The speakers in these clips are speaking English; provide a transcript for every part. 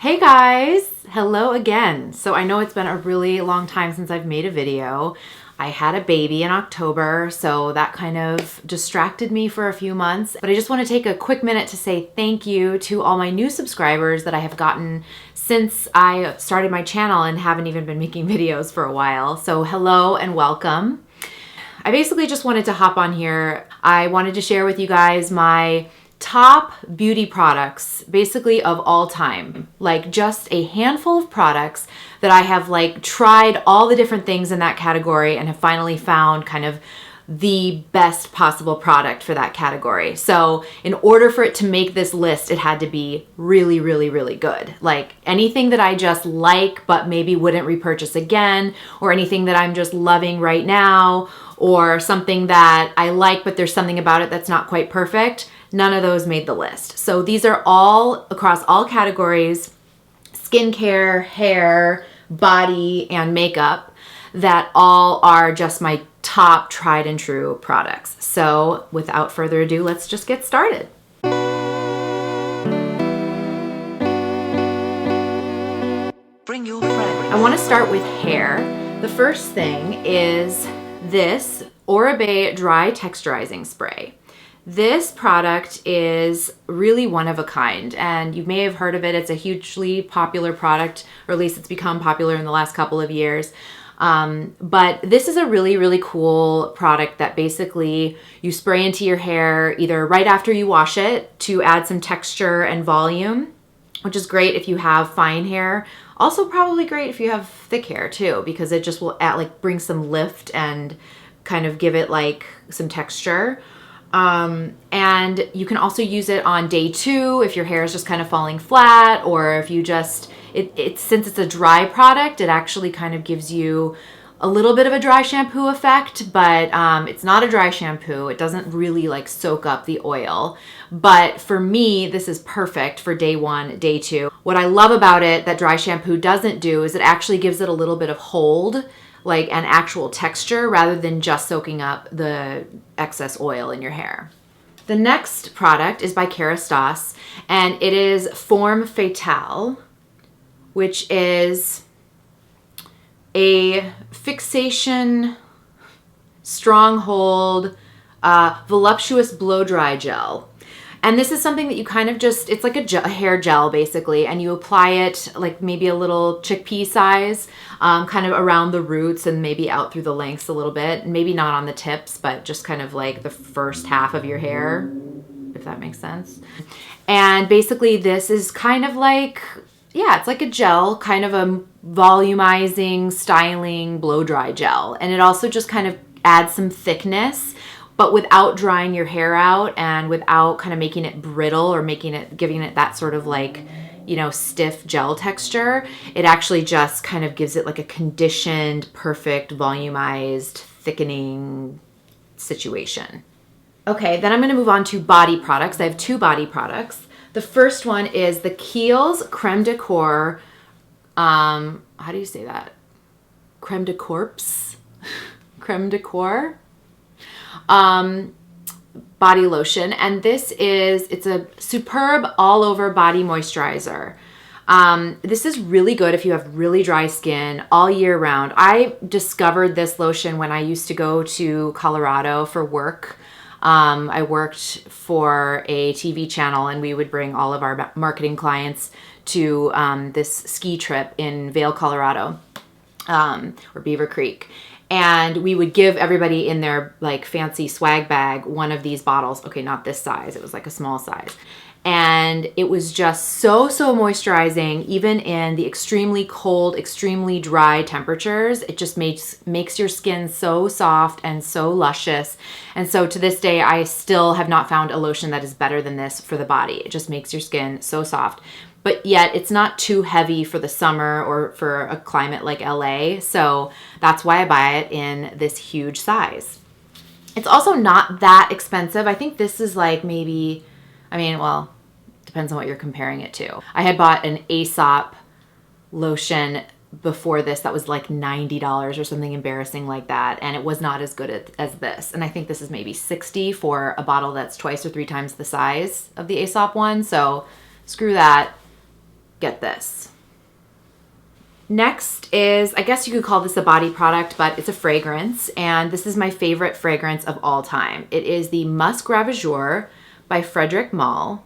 Hey guys, hello again. So I know it's been a really long time since I've made a video. I had a baby in October, so that kind of distracted me for a few months. But I just want to take a quick minute to say thank you to all my new subscribers that I have gotten since I started my channel and haven't even been making videos for a while. So hello and welcome. I basically just wanted to hop on here. I wanted to share with you guys my top beauty products basically of all time, like just a handful of products that I have like tried all the different things in that category and have finally found kind of the best possible product for that category. So in order for it to make this list, it had to be really, really, really good. Like anything that I just like, but maybe wouldn't repurchase again, or anything that I'm just loving right now, or something that I like, but there's something about it that's not quite perfect. None of those made the list. So these are all across all categories, skincare, hair, body, and makeup, that all are just my top tried and true products. So without further ado, let's just get started. Bring your friend. I want to start with hair. The first thing is this Oribe Dry Texturizing Spray. This product is really one of a kind, and you may have heard of it. It's a hugely popular product, or at least it's become popular in the last couple of years. But this is a really, really cool product that basically you spray into your hair either right after you wash it to add some texture and volume, which is great if you have fine hair. Also probably great if you have thick hair too, because it just will add, like, bring some lift and kind of give it like some texture. And you can also use it on day 2 if your hair is just kind of falling flat, or if you just, since it's a dry product, it actually kind of gives you a little bit of a dry shampoo effect, but it's not a dry shampoo. It doesn't really like soak up the oil. But for me, this is perfect for day 1, day 2. What I love about it that dry shampoo doesn't do is it actually gives it a little bit of hold, like an actual texture, rather than just soaking up the excess oil in your hair. The next product is by Kerastase, and it is Forme Fatale, which is a fixation, stronghold, voluptuous blow dry gel. And this is something that you kind of just, it's like a hair gel basically, and you apply it like maybe a little chickpea size, kind of around the roots and maybe out through the lengths a little bit. Maybe not on the tips, but just kind of like the first half of your hair, if that makes sense. And basically this is kind of like, yeah, it's like a gel, kind of a volumizing, styling, blow dry gel. And it also just kind of adds some thickness, but without drying your hair out and without kind of making it brittle or giving it that sort of like, you know, stiff gel texture. It actually just kind of gives it like a conditioned, perfect, volumized, thickening situation. Okay, then I'm going to move on to body products. I have 2 body products. The first one is the Kiehl's Creme de Corps. How do you say that? Creme de Corps? Creme de Corps? Body lotion, and it's a superb all over body moisturizer. This is really good if you have really dry skin all year round. I discovered this lotion when I used to go to Colorado for work. I worked for a TV channel, and we would bring all of our marketing clients to this ski trip in Vail, Colorado, or Beaver Creek. And we would give everybody in their like fancy swag bag one of these bottles. Okay, not this size. It was like a small size. And it was just so moisturizing, even in the extremely cold, extremely dry temperatures. It just makes your skin so soft and so luscious. And so to this day, I still have not found a lotion that is better than this for the body. It just makes your skin so soft. But yet it's not too heavy for the summer or for a climate like LA. So that's why I buy it in this huge size. It's also not that expensive. I think this is like maybe, I mean, well, depends on what you're comparing it to. I had bought an Aesop lotion before this that was like $90 or something embarrassing like that, and it was not as good as this. And I think this is maybe $60 for a bottle that's 2 or 3 times the size of the Aesop one. So screw that. get this. Next is, I guess you could call this a body product, but it's a fragrance, and this is my favorite fragrance of all time. It is the Musk Ravageur by Frederic Malle,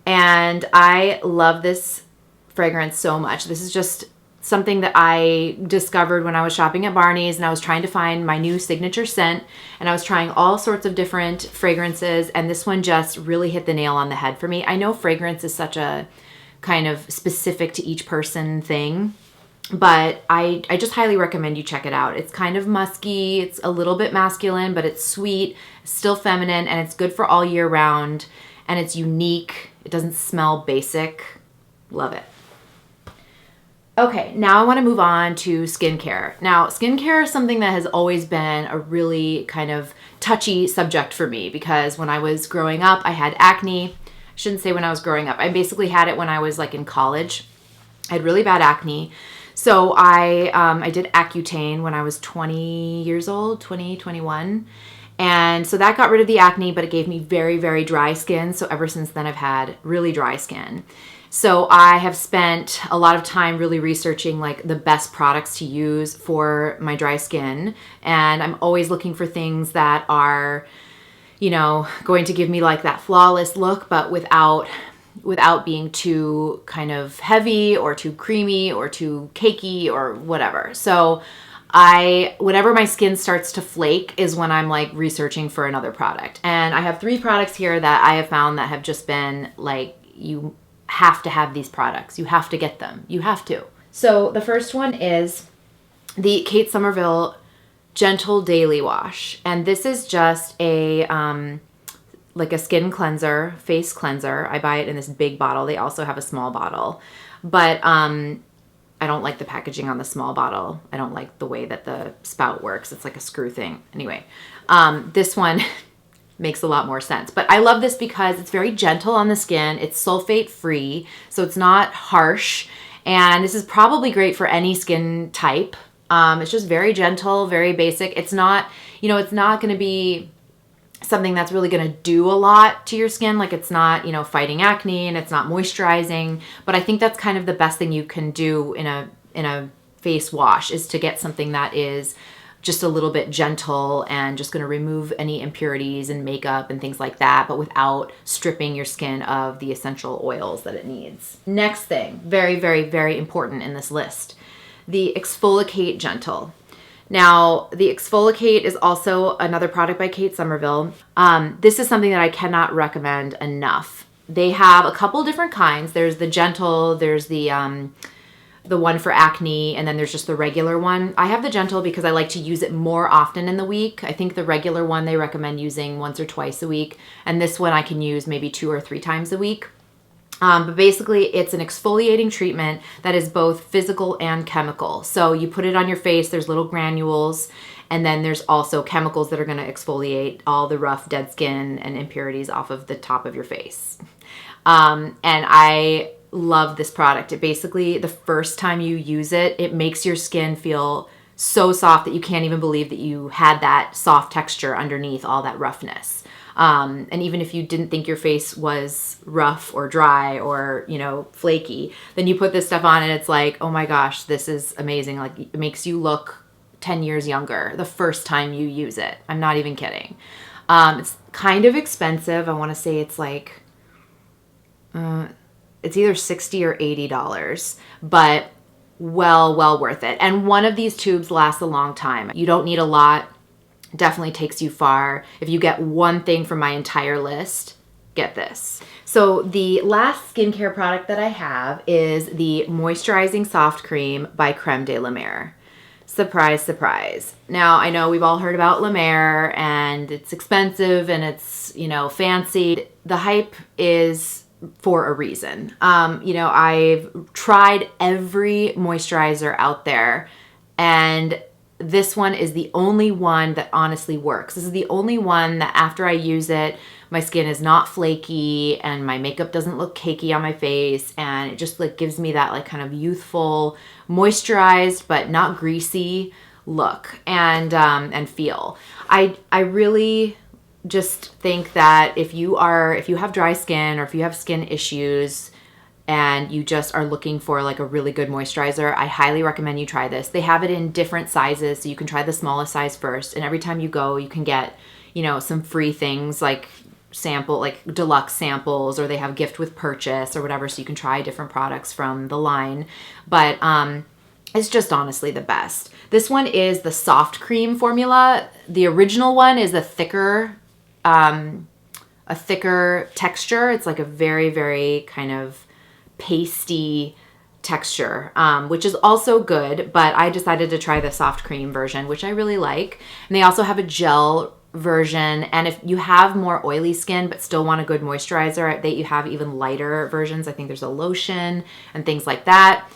and I love this fragrance so much. This is just something that I discovered when I was shopping at Barney's, and I was trying to find my new signature scent, and I was trying all sorts of different fragrances, and this one just really hit the nail on the head for me. I know fragrance is such a kind of specific to each person thing, but I just highly recommend you check it out. It's kind of musky, it's a little bit masculine, but it's sweet, still feminine, and it's good for all year round, and it's unique. It doesn't smell basic. Love it. Okay, now I want to move on to skincare. Now, skincare is something that has always been a really kind of touchy subject for me because when I was growing up, I had acne. I shouldn't say when I was growing up. I basically had it when I was like in college. I had really bad acne. So I did Accutane when I was 20 years old, 21. And so that got rid of the acne, but it gave me very, very dry skin. So ever since then, I've had really dry skin. So I have spent a lot of time really researching like the best products to use for my dry skin. And I'm always looking for things that are, going to give me like that flawless look, but without being too kind of heavy or too creamy or too cakey or whatever. So whenever my skin starts to flake is when I'm like researching for another product. And I have 3 products here that I have found that have just been like, you have to have these products. You have to get them. You have to. So the first one is the Kate Somerville Gentle Daily Wash. And this is just a like a skin cleanser, face cleanser. I buy it in this big bottle. They also have a small bottle. But I don't like the packaging on the small bottle. I don't like the way that the spout works. It's like a screw thing. Anyway, this one makes a lot more sense. But I love this because it's very gentle on the skin. It's sulfate free, so it's not harsh. And this is probably great for any skin type. It's just very gentle, very basic. It's not, it's not going to be something that's really going to do a lot to your skin. Like it's not, fighting acne, and it's not moisturizing. But I think that's kind of the best thing you can do in a face wash is to get something that is just a little bit gentle and just going to remove any impurities and makeup and things like that, but without stripping your skin of the essential oils that it needs. Next thing, very, very, very important in this list, the Exfoliate Gentle. Now, the Exfoliate is also another product by Kate Somerville. This is something that I cannot recommend enough. They have a couple different kinds. There's the Gentle, there's the one for acne, and then there's just the regular one. I have the Gentle because I like to use it more often in the week. I think the regular one they recommend using once or twice a week, and this one I can use maybe 2 or 3 times a week. But basically, it's an exfoliating treatment that is both physical and chemical. So you put it on your face, there's little granules, and then there's also chemicals that are going to exfoliate all the rough, dead skin and impurities off of the top of your face. And I love this product. It basically, the first time you use it, it makes your skin feel so soft that you can't even believe that you had that soft texture underneath all that roughness. And even if you didn't think your face was rough or dry or, flaky, then you put this stuff on and it's like, oh my gosh, this is amazing. Like it makes you look 10 years younger the first time you use it. I'm not even kidding. It's kind of expensive. I want to say it's like, it's either $60 or $80, but well worth it. And one of these tubes lasts a long time. You don't need a lot. Definitely takes you far. If you get one thing from my entire list, get this. So the last skincare product that I have is the Moisturizing Soft Cream by Creme de la Mer. Surprise, surprise. Now, I know we've all heard about La Mer and it's expensive and it's, fancy. The hype is for a reason. I've tried every moisturizer out there, and this one is the only one that honestly works. This is the only one that after I use it, my skin is not flaky and my makeup doesn't look cakey on my face, and it just like gives me that like kind of youthful, moisturized but not greasy look and feel. I really just think that if you have dry skin or if you have skin issues and you just are looking for like a really good moisturizer, I highly recommend you try this. They have it in different sizes, so you can try the smallest size first, and every time you go, you can get, you know, some free things like deluxe samples, or they have gift with purchase or whatever, so you can try different products from the line. But it's just honestly the best. This one is the soft cream formula. The original one is a thicker texture. It's like a very, very kind of pasty texture, which is also good, but I decided to try the soft cream version, which I really like. And they also have a gel version, and if you have more oily skin but still want a good moisturizer, you have even lighter versions. I think there's a lotion and things like that.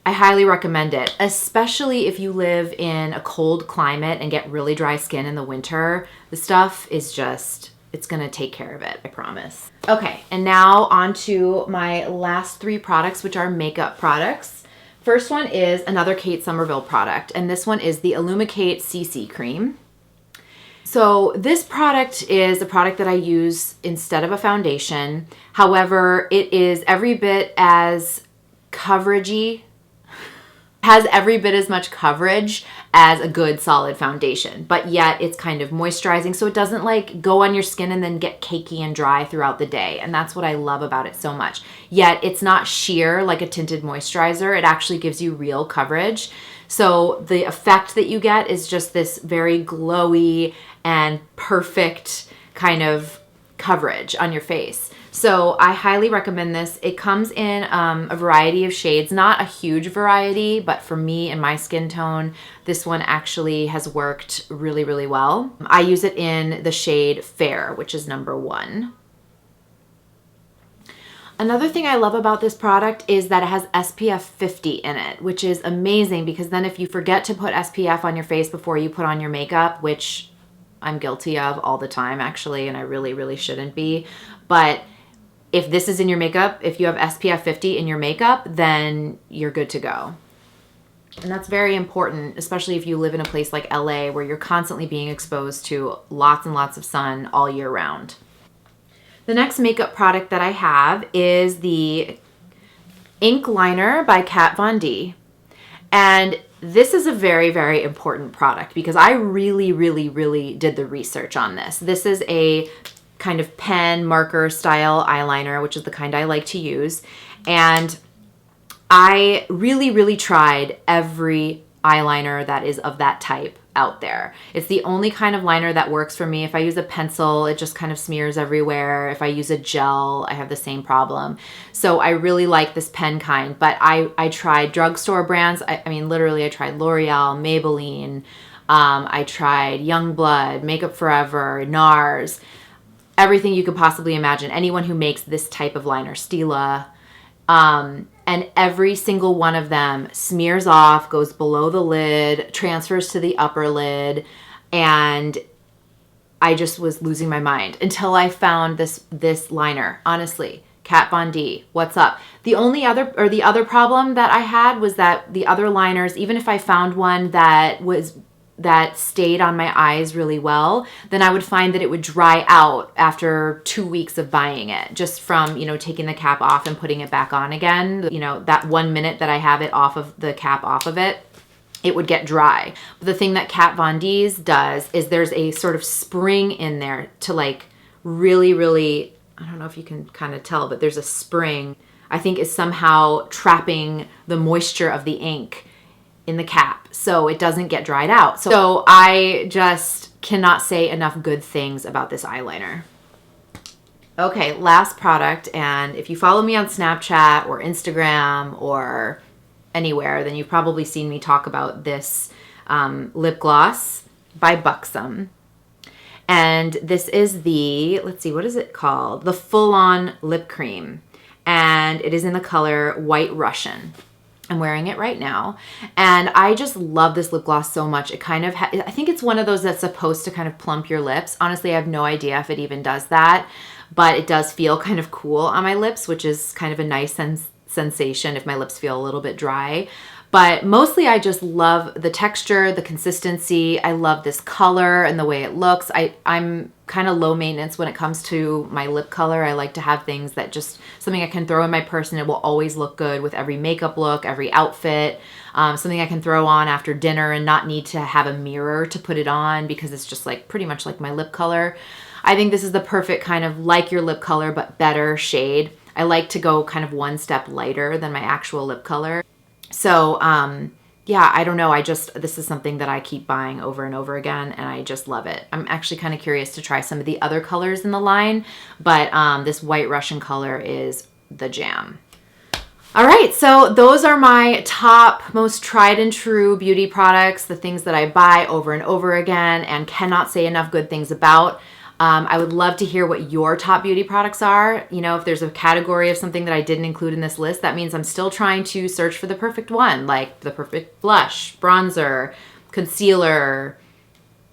I highly recommend it, especially if you live in a cold climate and get really dry skin in the winter. The stuff is just, it's gonna take care of it, I promise. Okay, and now on to my last 3 products, which are makeup products. First one is another Kate Somerville product, and this one is the Illumicate CC Cream. So this product is a product that I use instead of a foundation. However, it is every bit as coveragey, has every bit as much coverage as a good solid foundation, but yet it's kind of moisturizing, so it doesn't like go on your skin and then get cakey and dry throughout the day. And that's what I love about it so much. Yet it's not sheer like a tinted moisturizer. It actually gives you real coverage. So the effect that you get is just this very glowy and perfect kind of coverage on your face. So I highly recommend this. It comes in a variety of shades, not a huge variety, but for me and my skin tone, this one actually has worked really, really well. I use it in the shade Fair, which is number 1. Another thing I love about this product is that it has SPF 50 in it, which is amazing, because then if you forget to put SPF on your face before you put on your makeup, which I'm guilty of all the time actually, and I really, really shouldn't be, but if this is in your makeup, if you have SPF 50 in your makeup, then you're good to go. And that's very important, especially if you live in a place like LA where you're constantly being exposed to lots and lots of sun all year round. The next makeup product that I have is the Ink Liner by Kat Von D. And this is a very, very important product because I really, really, really did the research on this. This is a kind of pen marker style eyeliner, which is the kind I like to use. And I really, really tried every eyeliner that is of that type out there. It's the only kind of liner that works for me. If I use a pencil, it just kind of smears everywhere. If I use a gel, I have the same problem. So I really like this pen kind, but I tried drugstore brands. I mean, literally I tried L'Oreal, Maybelline, I tried Youngblood, Makeup Forever, NARS, everything you could possibly imagine. Anyone who makes this type of liner, Stila, and every single one of them smears off, goes below the lid, transfers to the upper lid, and I just was losing my mind until I found this liner. Honestly, Kat Von D, what's up? The other problem that I had was that the other liners, even if I found one that stayed on my eyes really well, then I would find that it would dry out after 2 weeks of buying it, just from, taking the cap off and putting it back on again. That 1 minute that I have it off of the cap off of it, it would get dry. But the thing that Kat Von D's does is there's a sort of spring in there to like really, really, I don't know if you can kind of tell, but there's a spring, I think is somehow trapping the moisture of the ink in the cap so it doesn't get dried out. So I just cannot say enough good things about this eyeliner. Okay, last product, and if you follow me on Snapchat or Instagram or anywhere, then you've probably seen me talk about this lip gloss by Buxom. And this is the, let's see, what is it called? The Full On Lip Cream. And it is in the color White Russian. I'm wearing it right now, and I just love this lip gloss so much. It kind of, I think it's one of those that's supposed to kind of plump your lips. Honestly, I have no idea if it even does that, but it does feel kind of cool on my lips, which is kind of a nice sensation if my lips feel a little bit dry. But mostly I just love the texture, the consistency. I love this color and the way it looks. I'm kind of low maintenance when it comes to my lip color. I like to have things that just something I can throw in my purse and it will always look good with every makeup look, every outfit. Something I can throw on after dinner and not need to have a mirror to put it on because it's just like pretty much like my lip color. I think this is the perfect kind of like your lip color but better shade. I like to go kind of one step lighter than my actual lip color. So, yeah, I don't know. This is something that I keep buying over and over again, and I just love it. I'm actually kind of curious to try some of the other colors in the line, but this White Russian color is the jam. All right, so those are my top, most tried and true beauty products, the things that I buy over and over again and cannot say enough good things about. I would love to hear what your top beauty products are. You know, if there's a category of something that I didn't include in this list, that means I'm still trying to search for the perfect one, like the perfect blush, bronzer, concealer,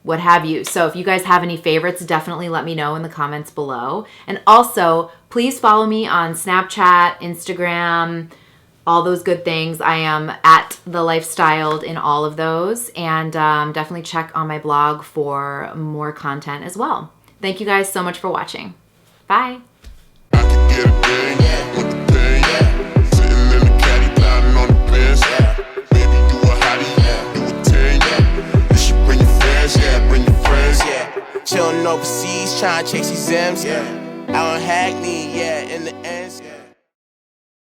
what have you. So if you guys have any favorites, definitely let me know in the comments below. And also, please follow me on Snapchat, Instagram, all those good things. I am at The Lifestyled in all of those. And definitely check on my blog for more content as well. Thank you guys so much for watching. Bye. Chillin' overseas, tryna chase these M's. Out on Hackney, in the ends.